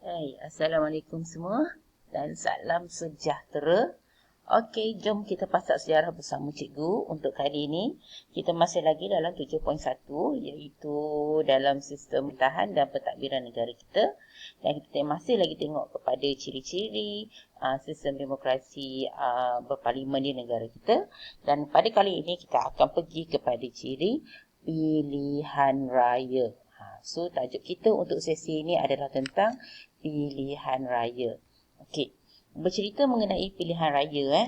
Hai, Assalamualaikum semua dan salam sejahtera. Okey, jom kita pasak sejarah bersama cikgu. Untuk kali ini, kita masih lagi dalam 7.1 iaitu dalam sistem pemerintahan dan pentadbiran negara kita. Dan kita masih lagi tengok kepada ciri-ciri sistem demokrasi berparlimen di negara kita. Dan pada kali ini kita akan pergi kepada ciri pilihan raya. So, tajuk kita untuk sesi ini adalah tentang pilihan raya. Okey, bercerita mengenai pilihan raya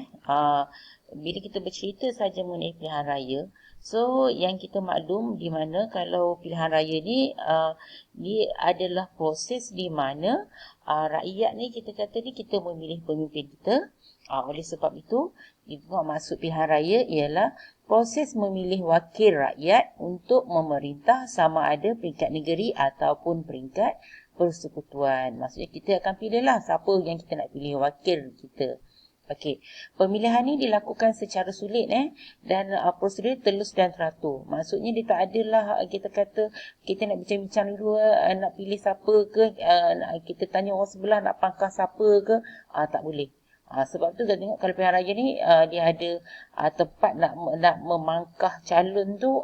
bila kita bercerita saja mengenai pilihan raya, so yang kita maklum di mana kalau pilihan raya ni dia adalah proses di mana rakyat ni kita kata ni kita memilih pemimpin kita. Oleh sebab itu, maksud pilihan raya ialah proses memilih wakil rakyat untuk memerintah sama ada peringkat negeri ataupun peringkat persekutuan. Maksudnya kita akan pilihlah siapa yang kita nak pilih wakil kita. Okey, pemilihan ni dilakukan secara sulit dan prosedur telus dan teratur. Maksudnya dia tak adalah kita kata kita nak bincang-bincang dulu nak pilih siapa ke, kita tanya orang sebelah nak pangkah siapa ke, tak boleh. Sebab tu kita tengok kalau pilihan raya ni dia ada tempat nak memangkah calon tu,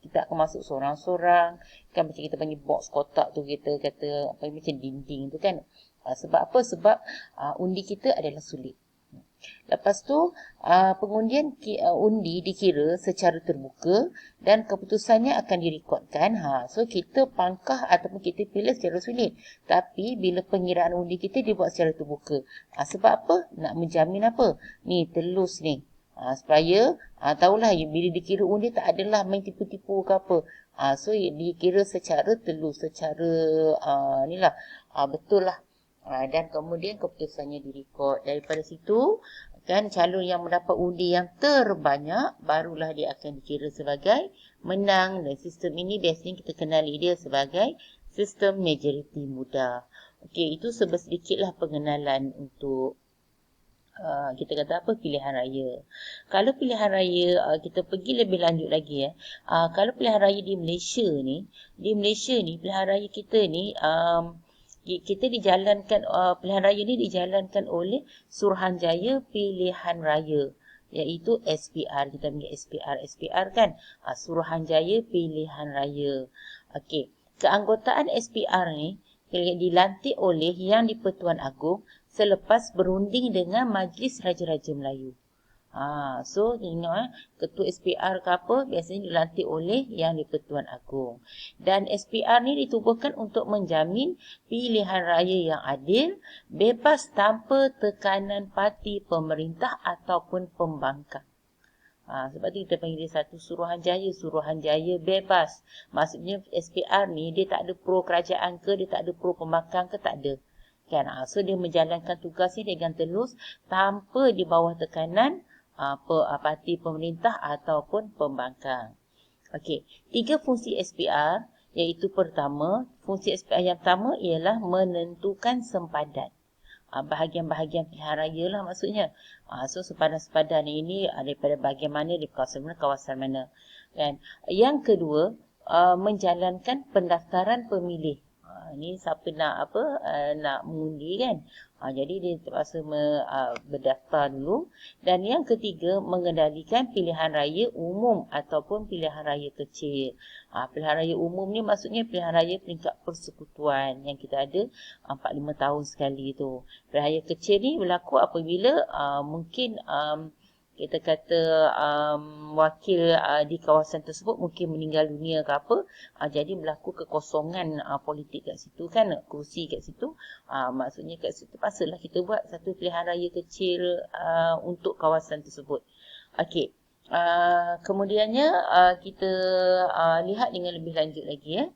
kita akan masuk seorang-seorang, kan macam kita panggil box kotak tu, kita kata apa macam dinding tu kan. Sebab apa? Sebab undi kita adalah sulit. Lepas tu pengundian undi dikira secara terbuka dan keputusannya akan direkodkan. So kita pangkah ataupun kita pilih secara sulit. Tapi bila pengiraan undi kita dibuat secara terbuka. Sebab apa? Nak menjamin apa? Ni telus ni. Supaya tahulah bila dikira undi tak adalah main tipu-tipu ke apa. So dikira secara telus, secara betul lah. Dan kemudian keputusannya direkod. Daripada situ kan calon yang mendapat undi yang terbanyak barulah dia akan dikira sebagai menang. Dan sistem ini biasanya kita kenali dia sebagai sistem majoriti mudah. Okey, itu sedikitlah pengenalan untuk kita kata apa pilihan raya. Kalau pilihan raya kita pergi lebih lanjut lagi kalau pilihan raya di Malaysia ni pilihan raya kita ni kita dijalankan pilihan raya ni dijalankan oleh Suruhanjaya Pilihan Raya, iaitu SPR. Kita panggil SPR kan, Suruhanjaya Pilihan Raya. Okey, keanggotaan SPR ni dilantik oleh Yang di-Pertuan Agong selepas berunding dengan Majlis Raja-Raja Melayu. So tengok ketua SPR ke apa biasanya dilantik oleh Yang di-Pertuan Agong. Dan SPR ni ditubuhkan untuk menjamin pilihan raya yang adil, bebas tanpa tekanan parti pemerintah ataupun pembangkang. Sebab tu kita panggil dia satu Suruhanjaya bebas. Maksudnya SPR ni dia tak ada pro kerajaan ke, dia tak ada pro pembangkang ke, tak ada. Kan? So dia menjalankan tugas ni dengan telus tanpa di bawah tekanan parti pemerintah ataupun pembangkang. Okey, 3 fungsi SPR iaitu fungsi SPR yang pertama ialah menentukan sempadan. Bahagian-bahagian pilihan raya lah maksudnya. So sempadan-sempadan ini daripada bahagian mana, di kawasan mana. Dan yang kedua, menjalankan pendaftaran pemilih. Ni siapa nak mengundi kan. Jadi dia terpaksa berdaftar dulu. Dan yang ketiga, mengendalikan pilihan raya umum ataupun pilihan raya kecil. Pilihan raya umum ni maksudnya pilihan raya peringkat persekutuan yang kita ada 4-5 tahun sekali tu. Pilihan raya kecil ni berlaku apabila mungkin kita kata wakil di kawasan tersebut mungkin meninggal dunia ke apa, jadi berlaku kekosongan politik kat situ kan, kerusi kat situ. Maksudnya kat situ pasalah kita buat satu pilihan raya kecil untuk kawasan tersebut. Okey, kemudiannya kita lihat dengan lebih lanjut lagi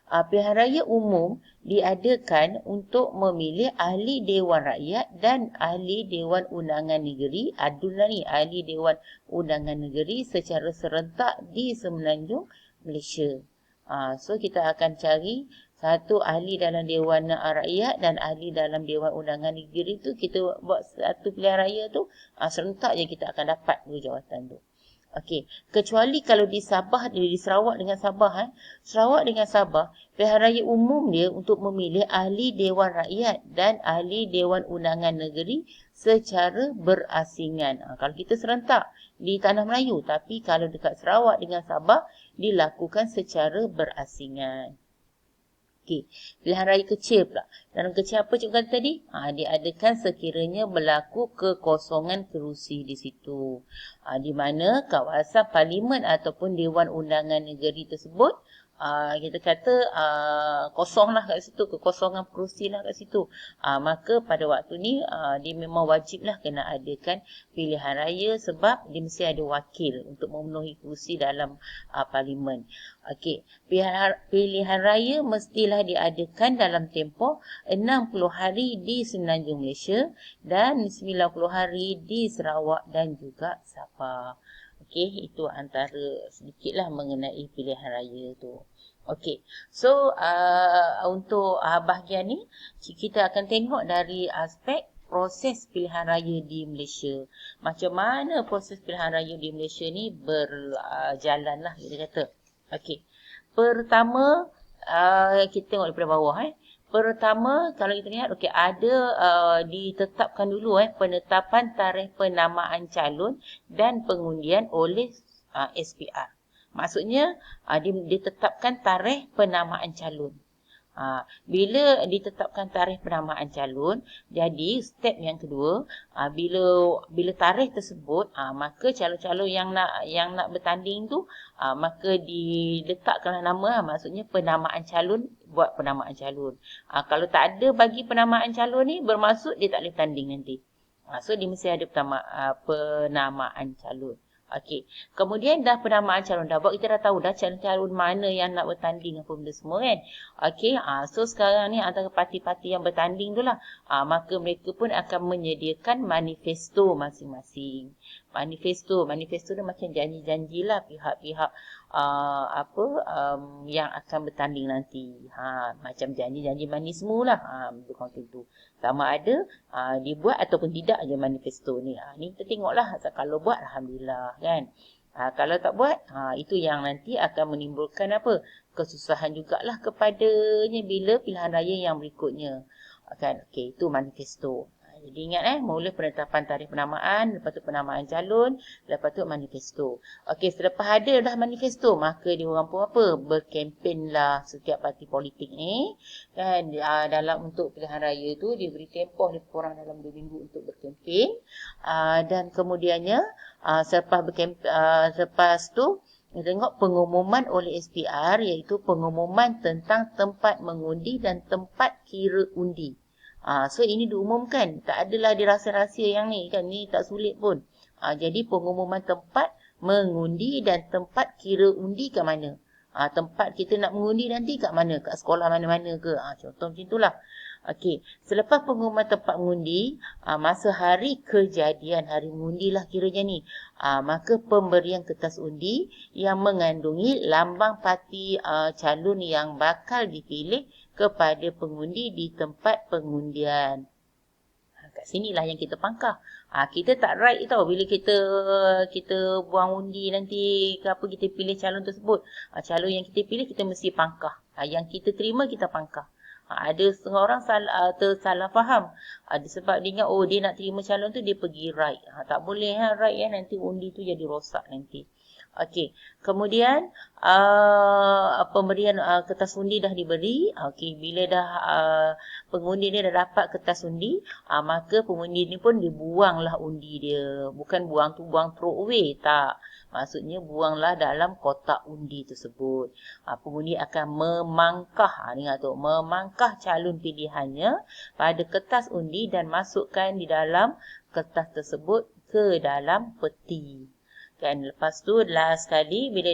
pilihan raya umum diadakan untuk memilih ahli Dewan Rakyat dan ahli Dewan Undangan Negeri, ahli Dewan Undangan Negeri secara serentak di Semenanjung Malaysia. So kita akan cari satu ahli dalam Dewan Rakyat dan ahli dalam Dewan Undangan Negeri tu, kita buat satu pilihan raya tu serentak je kita akan dapat dua jawatan tu. Okey, kecuali kalau di Sabah, di Sarawak dengan Sabah, Sarawak dengan Sabah, pilihan raya umum dia untuk memilih ahli Dewan Rakyat dan ahli Dewan Undangan Negeri secara berasingan. Kalau kita serentak di Tanah Melayu, tapi kalau dekat Sarawak dengan Sabah, dilakukan secara berasingan. Okey, pilihan raya kecil pula. Dalam kecil apa cikgu kata tadi? Diadakan sekiranya berlaku kekosongan kerusi di situ. Di mana kawasan parlimen ataupun Dewan Undangan Negeri tersebut kita kata kosong lah kat situ, kekosongan kerusi lah kat situ. Maka pada waktu ni dia memang wajib lah kena adakan pilihan raya sebab dia mesti ada wakil untuk memenuhi kerusi dalam parlimen. Okey, pilihan raya mestilah diadakan dalam tempoh 60 hari di Semenanjung Malaysia dan 90 hari di Sarawak dan juga Sabah. Okey, itu antara sedikitlah mengenai pilihan raya tu. Okey, so untuk bahagian ni kita akan tengok dari aspek proses pilihan raya di Malaysia. Macam mana proses pilihan raya di Malaysia ni berjalan lah kita kata. Okey, pertama kita tengok daripada bawah Pertama, kalau kita lihat, okey, ada ditetapkan dulu penetapan tarikh penamaan calon dan pengundian oleh SPR. Maksudnya, ditetapkan tarikh penamaan calon. Bila ditetapkan tarikh penamaan calon, jadi step yang kedua, bila tarikh tersebut, maka calon-calon yang nak bertanding tu, maka diletakkanlah nama, maksudnya penamaan calon, buat penamaan calon. Kalau tak ada bagi penamaan calon ni, bermaksud dia tak boleh bertanding nanti. So dia mesti ada penamaan calon. Okey. Kemudian dah penamaan calon dah buat, kita dah tahu dah calon-calon mana yang nak bertanding apa benda semua kan. Okey. So sekarang ni antara parti-parti yang bertanding tu lah. Maka mereka pun akan menyediakan manifesto masing-masing. Manifesto dia macam janji-janjilah pihak-pihak yang akan bertanding nanti. Macam janji-janji manis semualah. Bukan itu. Sama ada dibuat ataupun tidak aja manifesto ni. Ni kita tengoklah. Kalau buat, alhamdulillah kan. Kalau tak buat, itu yang nanti akan menimbulkan kesusahan jugalah kepadanya bila pilihan raya yang berikutnya. Kan? Okey, itu manifesto. Jadi ingat mula penetapan tarikh penamaan, lepas tu penamaan calon, lepas tu manifesto. Okey, selepas ada dah manifesto, maka dia orang pun berkempen lah setiap parti politik ni. Kan, dalam untuk pilihan raya tu, dia beri tempoh lebih kurang dalam 2 minggu untuk berkempen. Dan kemudiannya, selepas tu, kita tengok pengumuman oleh SPR, iaitu pengumuman tentang tempat mengundi dan tempat kira undi. So ini diumumkan, tak adalah dirahsia-rahsia yang ni kan, ni tak sulit pun. Jadi pengumuman tempat mengundi dan tempat kira undi kat mana. Tempat kita nak mengundi nanti kat mana, kat sekolah mana-mana ke. Contoh macam itulah. Okey, selepas pengumuman tempat mengundi, masa hari kejadian hari mengundi lah kiranya ni. Maka pemberian kertas undi yang mengandungi lambang parti calon yang bakal dipilih kepada pengundi di tempat pengundian. Kat sinilah yang kita pangkah. Kita tak right tau bila kita buang undi nanti ke apa kita pilih calon tersebut. Calon yang kita pilih kita mesti pangkah. Yang kita terima kita pangkah. Ada setengah orang tersalah faham. Sebab dia ingat dia nak terima calon tu dia pergi right. Tak boleh right nanti undi tu jadi rosak nanti. Okey, kemudian pemberian kertas undi dah diberi. Okey, bila dah pengundi dia dah dapat kertas undi, maka pengundi ni pun dibuanglah undi dia. Bukan buang throw away, tak. Maksudnya buanglah dalam kotak undi tersebut. Pengundi akan memangkah calon pilihannya pada kertas undi dan masukkan di dalam kertas tersebut ke dalam peti. Kan, lepas tu last sekali bila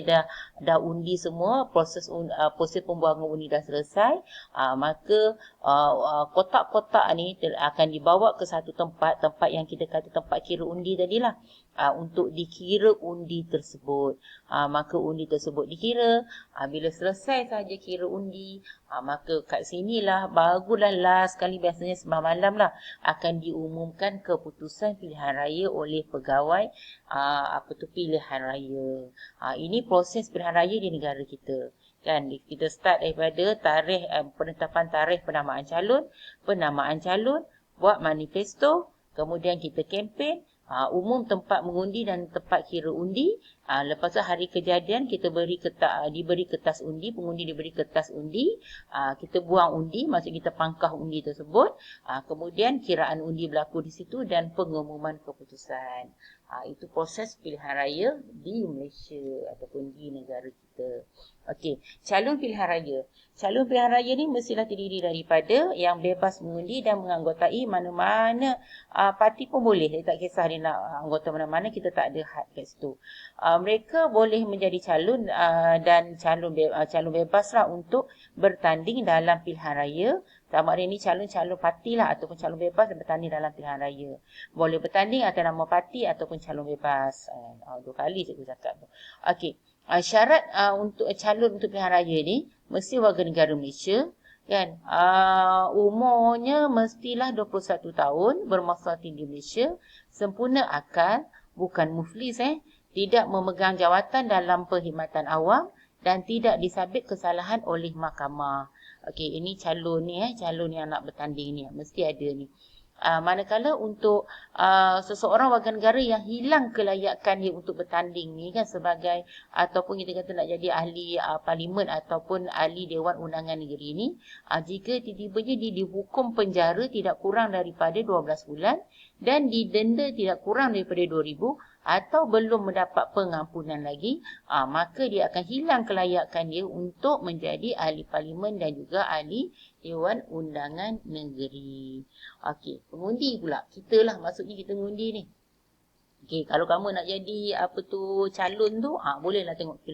dah undi semua, proses pembuangan undi dah selesai, maka kotak-kotak ni akan dibawa ke satu tempat yang kita kata tempat kira undi tadilah. untuk dikira undi tersebut. Maka undi tersebut dikira. Bila selesai saja kira undi, maka kat sinilah barulah last kali, biasanya sembang malam lah, akan diumumkan keputusan pilihan raya oleh pegawai pilihan raya. Ini proses pilihan raya di negara kita. Kan, kita start daripada tarikh penetapan tarikh penamaan calon, buat manifesto, kemudian kita kempen, umum tempat mengundi dan tempat kira undi. Lepas tu hari kejadian kita diberi kertas undi, pengundi diberi kertas undi, kita buang undi, maksud kita pangkah undi tersebut, kemudian kiraan undi berlaku di situ dan pengumuman keputusan. Itu proses pilihan raya di Malaysia ataupun di negara kita. Okey, calon pilihan raya. Calon pilihan raya ni mestilah terdiri daripada yang bebas mengundi dan menganggotai mana-mana parti pun boleh. Dia tak kisah dia nak anggota mana-mana, kita tak ada had kat situ. Mereka boleh menjadi calon dan calon bebas lah untuk bertanding dalam pilihan raya. Sama ada ini calon-calon parti lah ataupun calon bebas dan bertanding dalam pilihan raya. Boleh bertanding atas nama parti ataupun calon bebas. 2 kali cikgu cakap tu. Okey. Syarat untuk calon untuk pilihan raya ni mesti warga negara Malaysia, kan. Umurnya mestilah 21 tahun, bermasyarakat di Malaysia, sempurna akal, bukan muflis, tidak memegang jawatan dalam perkhidmatan awam dan tidak disabit kesalahan oleh mahkamah. Okey, ini calon ni, calon yang nak bertanding ni mesti ada ni. Manakala untuk seseorang warga negara yang hilang kelayakan dia untuk bertanding ni, kan, sebagai ataupun kita kata nak jadi ahli parlimen ataupun ahli Dewan Undangan Negeri ni, jika tiba-tibanya dia dihukum penjara tidak kurang daripada 12 bulan dan didenda tidak kurang daripada 2,000 atau belum mendapat pengampunan lagi, maka dia akan hilang kelayakan dia untuk menjadi ahli parlimen dan juga ahli Dewan Undangan Negeri. Okey, pengundi pula. Kita lah maksudnya kita mengundi ni. Okey, kalau kamu nak jadi calon tu, bolehlah tengok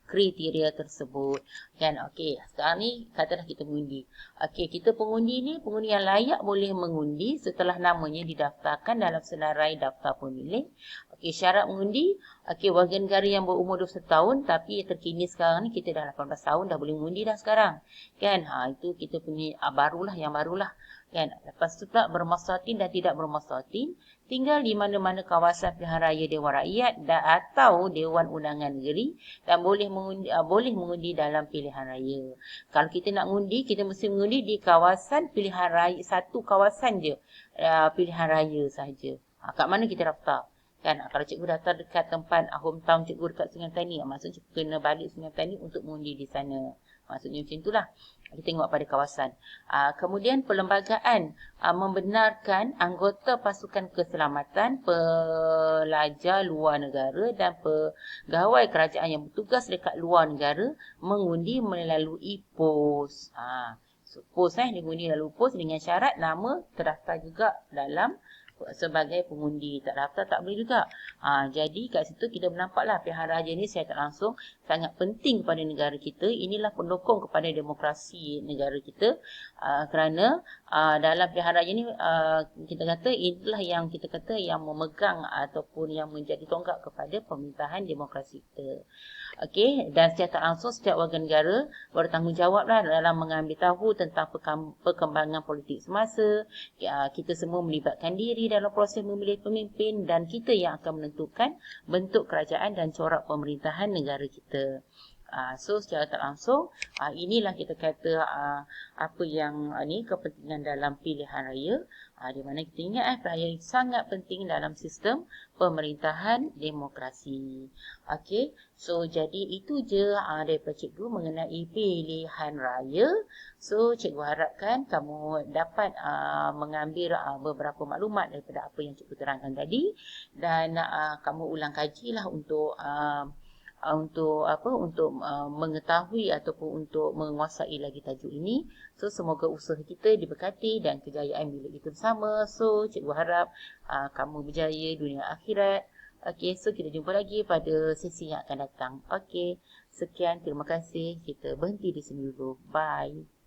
kriteria tersebut, kan. Okey, sekarang ni katalah kita mengundi. Okey, kita pengundi ni, pengundi yang layak boleh mengundi setelah namanya didaftarkan dalam senarai daftar pemilih. Okey, syarat mengundi, okey, warga negara yang berumur 21 tahun, tapi terkini sekarang ni kita dah 18 tahun dah boleh mengundi dah sekarang, kan. Itu kita punya yang barulah, kan. Lepas tu pula bermaslahatin dan tidak bermaslahatin, tinggal di mana-mana kawasan pilihan raya Dewan Rakyat atau Dewan Undangan Negeri dan boleh mengundi dalam pilihan raya. Kalau kita nak mengundi, kita mesti mengundi di kawasan pilihan raya, satu kawasan je pilihan raya saja. Kat mana kita daftar? Kan, kalau cikgu daftar dekat tempat hometown cikgu dekat Sungai Tani, maksudnya cikgu kena balik Sungai Tani untuk mengundi di sana. Maksudnya macam itulah. Kita tengok pada kawasan. Kemudian perlembagaan membenarkan anggota pasukan keselamatan, pelajar luar negara dan pegawai kerajaan yang bertugas dekat luar negara mengundi melalui pos. Pos dia mengundi melalui pos dengan syarat nama terdaftar juga dalam sebagai pengundi. Tak daftar tak boleh juga. Jadi kat situ kita menampaklah pilihan raya ni secara tak langsung sangat penting kepada negara kita. Inilah pendukung kepada demokrasi negara kita, kerana dalam pilihan raya ni kita kata inilah yang kita kata yang memegang ataupun yang menjadi tonggak kepada pemerintahan demokrasi kita. Okey, dan secara tak langsung setiap warga negara bertanggungjawablah dalam mengambil tahu tentang perkembangan politik semasa. Kita semua melibatkan diri dalam proses memilih pemimpin dan kita yang akan menentukan bentuk kerajaan dan corak pemerintahan negara kita. So secara tak langsung inilah kita kata apa yang kepentingan dalam pilihan raya, di mana kita ingat pilihan raya sangat penting dalam sistem pemerintahan demokrasi. Okey, so jadi itu je daripada cikgu mengenai pilihan raya. So cikgu harapkan kamu dapat mengambil beberapa maklumat daripada apa yang cikgu terangkan tadi dan kamu ulang kajilah untuk mengetahui ataupun untuk menguasai lagi tajuk ini. So semoga usaha kita diberkati dan kejayaan milik kita bersama. So cikgu harap kamu berjaya dunia akhirat. Okey, so kita jumpa lagi pada sesi yang akan datang. Okey, sekian, terima kasih. Kita berhenti di sini dulu. Bye.